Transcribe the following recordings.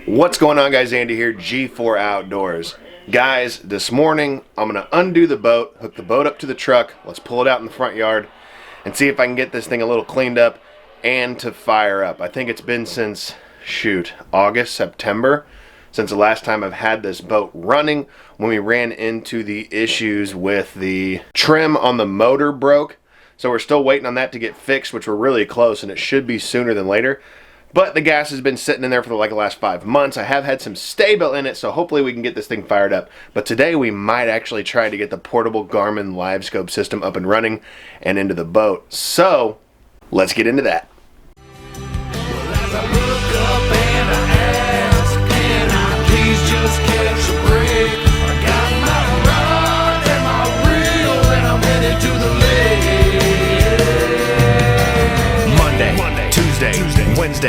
What's going on, guys? Andy here, G4 Outdoors. Guys, this morning I'm gonna undo the boat, hook the boat up to the truck. Let's pull it out in the front yard and see if I can get this thing a little cleaned up and to fire up. I think it's been since, August, September, since the last time I've had this boat running, when we ran into the issues with the trim on the motor broke. So we're still waiting on that to get fixed, which we're really close, and it should be sooner than later. But the gas has been sitting in there for the last 5 months. I have had some stay built in it, so hopefully we can get this thing fired up. But today we might actually try to get the portable Garmin Livescope system up and running and into the boat. So let's get into that.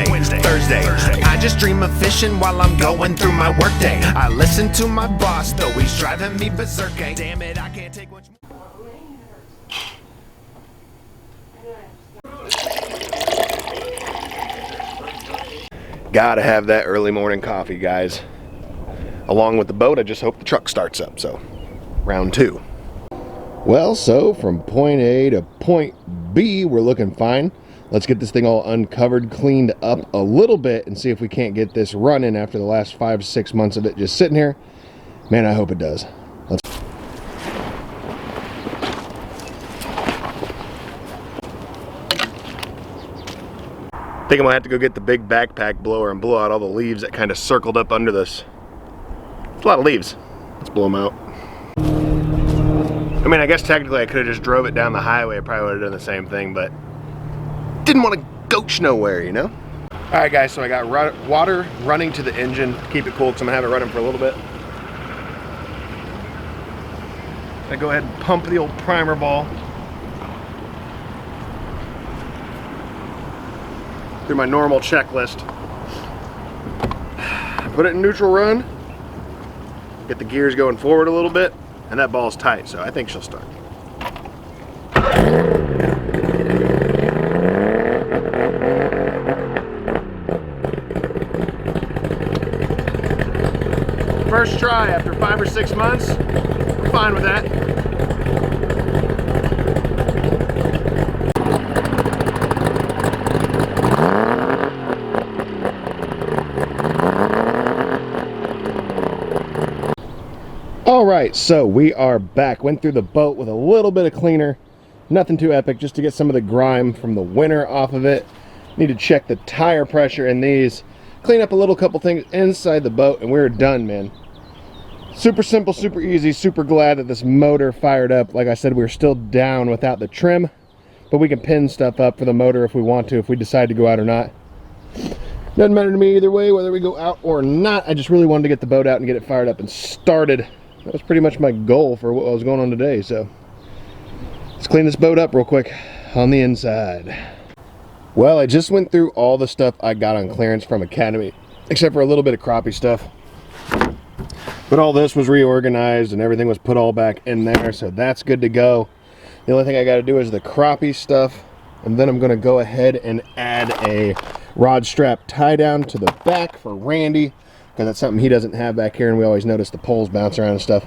Wednesday, Thursday, I just dream of fishing while I'm going through my workday. I listen to my boss, though he's driving me berserk. Damn it, I can't take much more. Gotta have that early morning coffee, guys. Along with the boat, I just hope the truck starts up. So, round 2. Well, so from point A to point B, we're looking fine. Let's get this thing all uncovered, cleaned up a little bit, and see if we can't get this running after the last 5-6 months of it just sitting here. Man, I hope it does. I think I'm gonna have to go get the big backpack blower and blow out all the leaves that kind of circled up under this. It's a lot of leaves. Let's blow them out. I mean, I guess technically I could have just drove it down the highway. I probably would have done the same thing, but didn't want to coach nowhere, you know? All right, guys, so I got water running to the engine to keep it cool because I'm gonna have it running for a little bit. I go ahead and pump the old primer ball through my normal checklist. Put it in neutral run, get the gears going forward a little bit, and that ball's tight, so I think she'll start. First try after 5 or 6 months. We're fine with that. All right, so we are back. Went through the boat with a little bit of cleaner. Nothing too epic, just to get some of the grime from the winter off of it. Need to check the tire pressure in these. Clean up a couple things inside the boat, and we're done, man. Super simple, super easy, super glad that this motor fired up. Like I said, we're still down without the trim, but we can pin stuff up for the motor if we want to, if we decide to go out or not. Doesn't matter to me either way, whether we go out or not. I just really wanted to get the boat out and get it fired up and started. That was pretty much my goal for what was going on today, so let's clean this boat up real quick on the inside. Well, I just went through all the stuff I got on clearance from Academy, except for a little bit of crappie stuff. But all this was reorganized and everything was put all back in there, so that's good to go. The only thing I got to do is the crappie stuff, and then I'm going to go ahead and add a rod strap tie down to the back for Randy, because that's something he doesn't have back here, and we always notice the poles bounce around and stuff.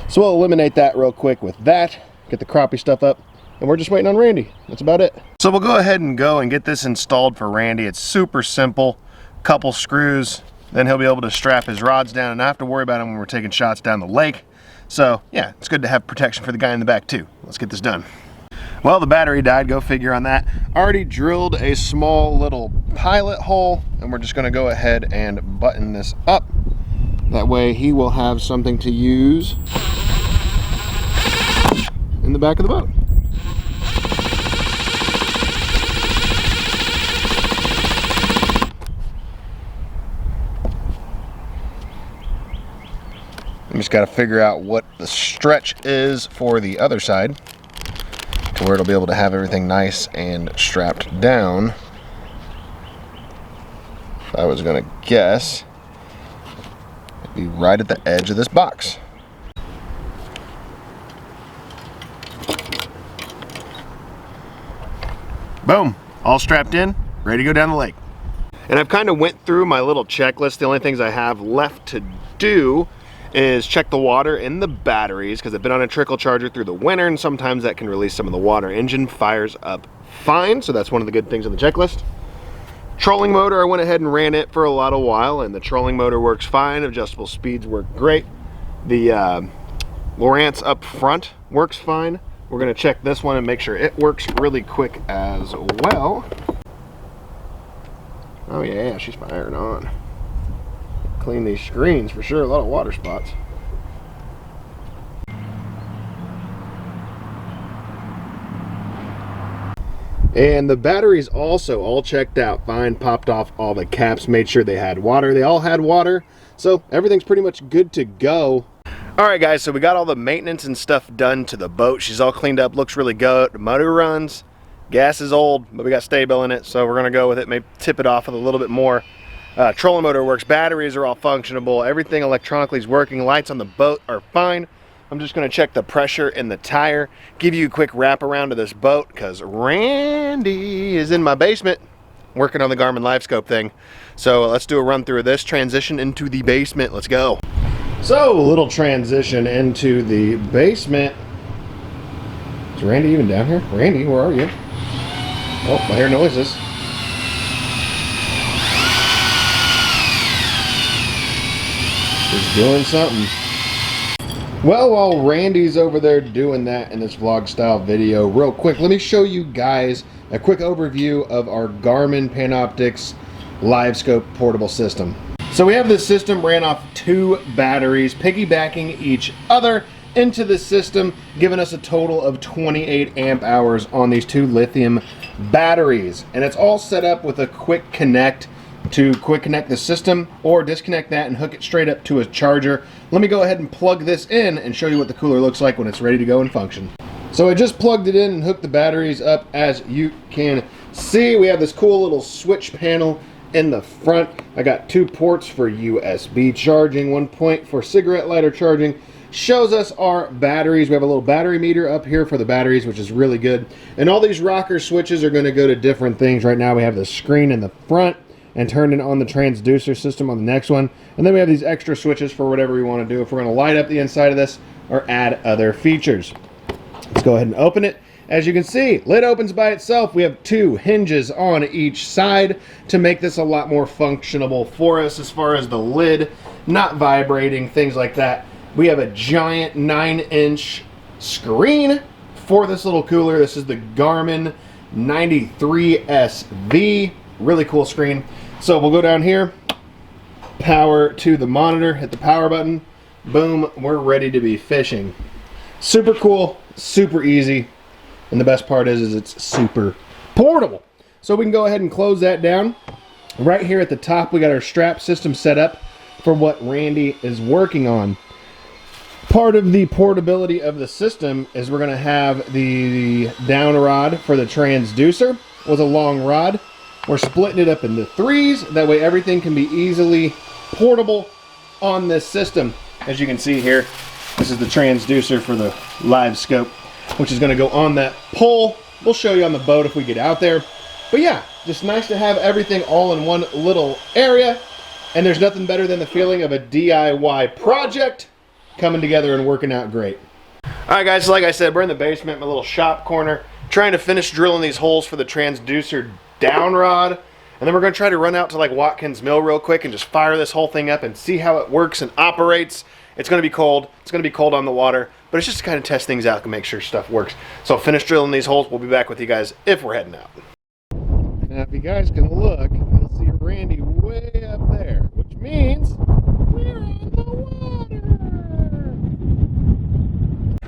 So we'll eliminate that real quick with that, get the crappie stuff up, and we're just waiting on Randy. That's about it. So we'll go ahead and get this installed for Randy. It's super simple. Couple screws, then he'll be able to strap his rods down and not have to worry about them when we're taking shots down the lake. So yeah, it's good to have protection for the guy in the back too. Let's get this done. Well, the battery died, go figure on that. Already drilled a small little pilot hole, and we're just gonna go ahead and button this up. That way he will have something to use in the back of the boat. I just got to figure out what the stretch is for the other side to where it'll be able to have everything nice and strapped down. If I was going to guess, it'd be right at the edge of this box. Boom, all strapped in, ready to go down the lake. And I've kind of went through my little checklist. The only things I have left to do is check the water in the batteries, because I've been on a trickle charger through the winter, and sometimes that can release some of the water. Engine fires up fine, so that's one of the good things on the checklist. Trolling motor, I went ahead and ran it for a while, and the trolling motor works fine. Adjustable speeds work great. The Lowrance up front works fine. We're gonna check this one and make sure it works really quick as well. Oh yeah, she's firing on. Clean these screens for sure, a lot of water spots. And the batteries also all checked out fine, popped off all the caps, made sure they had water. They all had water, so everything's pretty much good to go. All right guys, so we got all the maintenance and stuff done to the boat. She's all cleaned up, looks really good. The motor runs, gas is old, but we got Sta-Bil in it, so we're gonna go with it, maybe tip it off with a little bit more. Trolling motor works, batteries are all functionable, everything electronically is working, lights on the boat are fine. I'm just gonna check the pressure in the tire, give you a quick wrap around to this boat, because Randy is in my basement working on the Garmin Livescope thing. So let's do a run through of this, transition into the basement, let's go. So, a little transition into the basement. Is Randy even down here? Randy, where are you? Oh, I hear noises. He's doing something. Well, while Randy's over there doing that in this vlog style video, real quick, let me show you guys a quick overview of our Garmin Panoptix LiveScope portable system. So we have this system ran off 2 batteries, piggybacking each other into the system, giving us a total of 28 amp hours on these 2 lithium batteries. And it's all set up with a quick connect to quick connect the system, or disconnect that and hook it straight up to a charger. Let me go ahead and plug this in and show you what the cooler looks like when it's ready to go and function. So I just plugged it in and hooked the batteries up. As you can see, we have this cool little switch panel in the front. I got 2 ports for USB charging, 1 point for cigarette lighter charging. Shows us our batteries. We have a little battery meter up here for the batteries, which is really good. And all these rocker switches are going to go to different things. Right now we have the screen in the front and turning on the transducer system on the next one. And then we have these extra switches for whatever we want to do, if we're going to light up the inside of this or add other features. Let's go ahead and open it. As you can see, lid opens by itself. We have 2 hinges on each side to make this a lot more functional for us as far as the lid not vibrating, things like that. We have a giant 9-inch screen for this little cooler. This is the Garmin 93SV. Really cool screen. So we'll go down here, power to the monitor, hit the power button, boom, we're ready to be fishing. Super cool, super easy. And the best part is it's super portable. So we can go ahead and close that down. Right here at the top, we got our strap system set up for what Randy is working on. Part of the portability of the system is we're going to have the down rod for the transducer with a long rod. We're splitting it up into 3s. That way everything can be easily portable on this system. As you can see here, this is the transducer for the LiveScope, which is going to go on that pole. We'll show you on the boat if we get out there. But yeah, just nice to have everything all in one little area. And there's nothing better than the feeling of a DIY project coming together and working out great. Alright guys, so like I said, we're in the basement, my little shop corner, trying to finish drilling these holes for the transducer down rod. And then we're going to try to run out to like Watkins Mill real quick and just fire this whole thing up and see how it works and operates. It's going to be cold. It's going to be cold on the water, but it's just to kind of test things out and make sure stuff works. So I'll finish drilling these holes. We'll be back with you guys if we're heading out. Now if you guys can look, you'll see Randy way up there, which means we're on the water.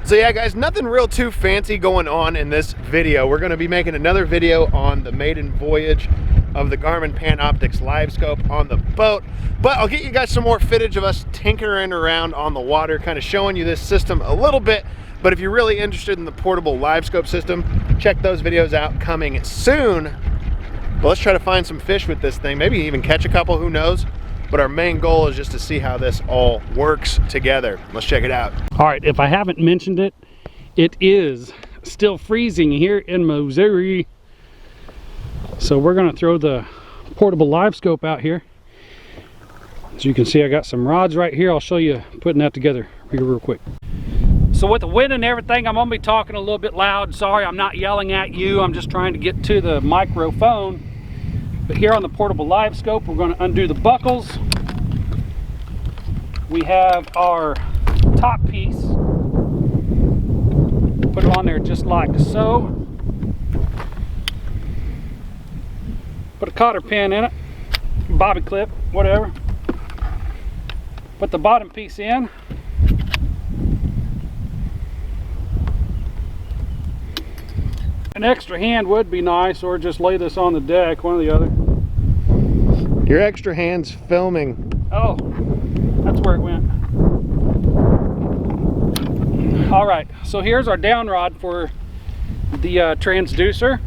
So yeah guys, nothing real too fancy going on in this video. We're going to be making another video on the maiden voyage of the Garmin Panoptix LiveScope on the boat, but I'll get you guys some more footage of us tinkering around on the water, kind of showing you this system a little bit. But if you're really interested in the portable LiveScope system, check those videos out coming soon. But let's try to find some fish with this thing, maybe even catch a couple, who knows. But our main goal is just to see how this all works together. Let's check it out. All right, if I haven't mentioned it, it is still freezing here in Missouri. So we're gonna throw the portable LiveScope out here. As you can see, I got some rods right here. I'll show you putting that together here real quick. So with the wind and everything, I'm gonna be talking a little bit loud. Sorry, I'm not yelling at you. I'm just trying to get to the microphone. But here on the portable LiveScope, we're gonna undo the buckles. We have our top piece. Put it on there just like so. Put a cotter pin in it, bobby clip, whatever. Put the bottom piece in. An extra hand would be nice, or just lay this on the deck, one or the other. Your extra hand's filming. Oh, that's where it went. All right, so here's our down rod for the transducer.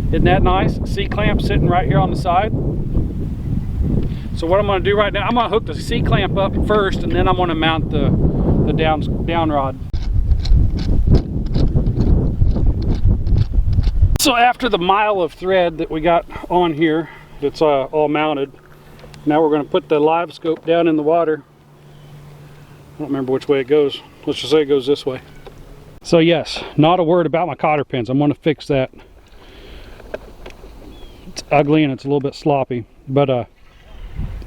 Isn't that nice? C-clamp sitting right here on the side. So what I'm going to do right now, I'm going to hook the C-clamp up first, and then I'm going to mount the down rod. So after the mile of thread that we got on here, that's all mounted, now we're going to put the LiveScope down in the water. I don't remember which way it goes. Let's just say it goes this way. So yes, not a word about my cotter pins. I'm going to fix that. It's ugly and it's a little bit sloppy, but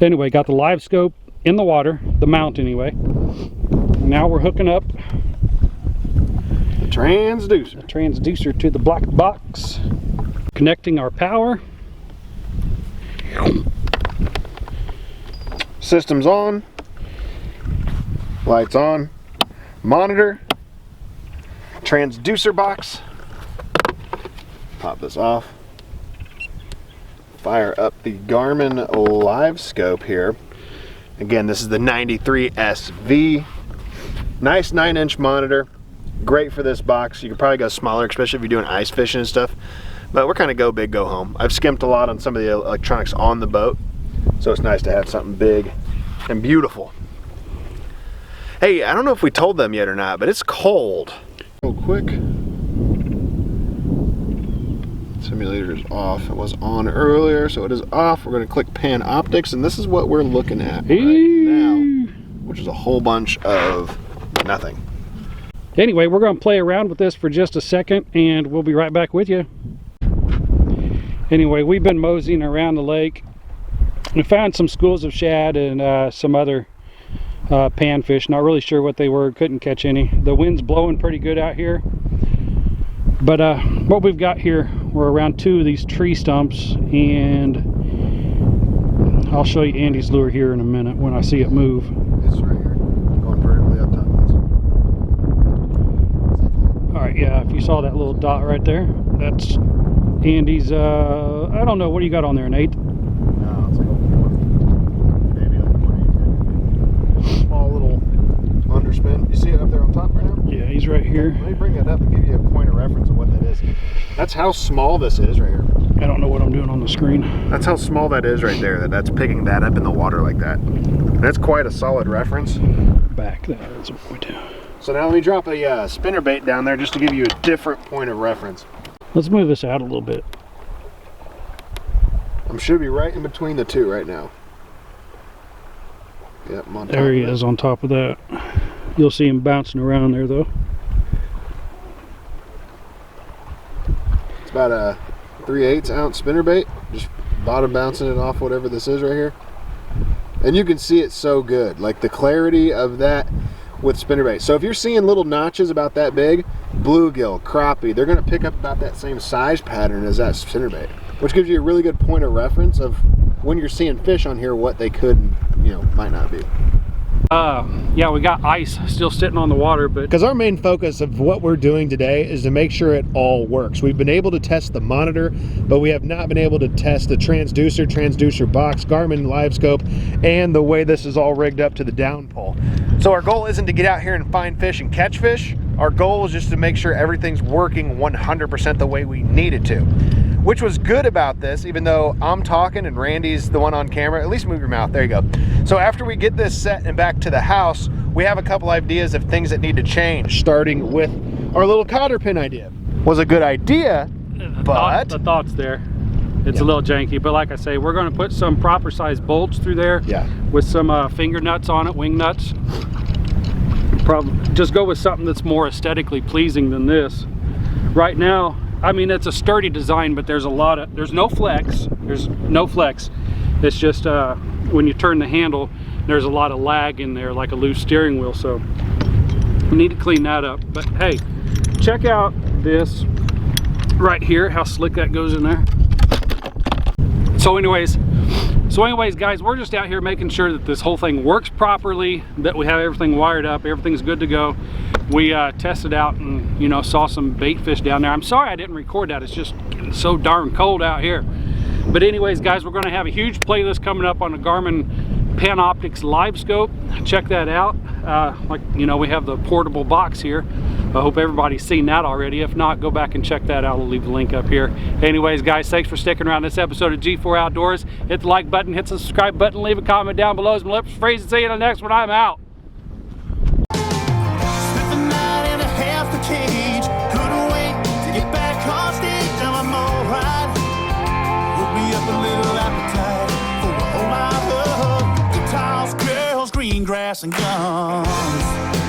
anyway, got the LiveScope in the water, the mount anyway. Now we're hooking up the transducer to the black box, connecting our power. System's on, lights on, monitor, transducer box. Pop this off. Fire up the Garmin LiveScope here. Again, this is the 93SV. Nice 9-inch monitor. Great for this box. You could probably go smaller, especially if you're doing ice fishing and stuff. But we're kind of go big, go home. I've skimped a lot on some of the electronics on the boat, so it's nice to have something big and beautiful. Hey, I don't know if we told them yet or not, but it's cold. Real quick. Simulator is off. It was on earlier, so it is off. We're going to click pan optics, and this is what we're looking at right now, which is a whole bunch of nothing. Anyway, we're going to play around with this for just a second, and we'll be right back with you. Anyway, we've been moseying around the lake. We found some schools of shad and some other panfish. Not really sure what they were. Couldn't catch any. The wind's blowing pretty good out here. But what we've got here, we're around 2 of these tree stumps, and I'll show you Andy's lure here in a minute when I see it move. It's right here, going vertically up top. Alright, yeah, if you saw that little dot right there, that's Andy's, I don't know, what do you got on there, an 8? No, it's like a 1, maybe like a 1/8. Small little underspin. You see it up there on top right now? Yeah, he's right here. Let me bring that up and give you a point of reference of what that is. That's how small this is right here. I don't know what I'm doing on the screen. That's how small that is right there. That's picking that up in the water like that. That's quite a solid reference. Back there, that's what we do. So now let me drop a spinnerbait down there just to give you a different point of reference. Let's move this out a little bit. I should be right in between the two right now. Yep, I'm on top. There he is on top of that. You'll see him bouncing around there though. It's about a 3/8 ounce spinnerbait. Just bottom bouncing it off whatever this is right here. And you can see it so good. Like the clarity of that with spinnerbait. So if you're seeing little notches about that big, bluegill, crappie, they're going to pick up about that same size pattern as that spinnerbait, which gives you a really good point of reference of when you're seeing fish on here, what they could and, you know, might not be. Yeah, we got ice still sitting on the water, but because our main focus of what we're doing today is to make sure it all works. We've been able to test the monitor, but we have not been able to test the transducer box, Garmin Livescope, and the way this is all rigged up to the down pole. So our goal isn't to get out here and find fish and catch fish. Our goal is just to make sure everything's working 100% the way we need it to. Which was good about this, even though I'm talking and Randy's the one on camera. At least move your mouth, there you go. So after we get this set and back to the house, we have a couple ideas of things that need to change, starting with our little cotter pin idea. Was a good idea, but the thought's there. It's a little janky, but like I say, we're going to put some proper size bolts through there. Yeah. With some finger nuts on it, wing nuts. Probably just go with something that's more aesthetically pleasing than this. Right now, I mean, it's a sturdy design, but there's no flex. There's no flex. It's just when you turn the handle, there's a lot of lag in there, like a loose steering wheel. So we need to clean that up. But hey, check out this right here, how slick that goes in there. So anyways, guys, we're just out here making sure that this whole thing works properly, that we have everything wired up, everything's good to go. We tested out and, you know, saw some bait fish down there. I'm sorry I didn't record that. It's just so darn cold out here. But anyways, guys, we're going to have a huge playlist coming up on the Garmin Panoptix LiveScope. Check that out. Like, you know, we have the portable box here. I hope everybody's seen that already. If not, go back and check that out. I'll leave the link up here. Anyways, guys, thanks for sticking around this episode of G4 Outdoors. Hit the like button, hit the subscribe button, leave a comment down below. As my lips freeze, and see you in the next one. I'm out. Grass and guns.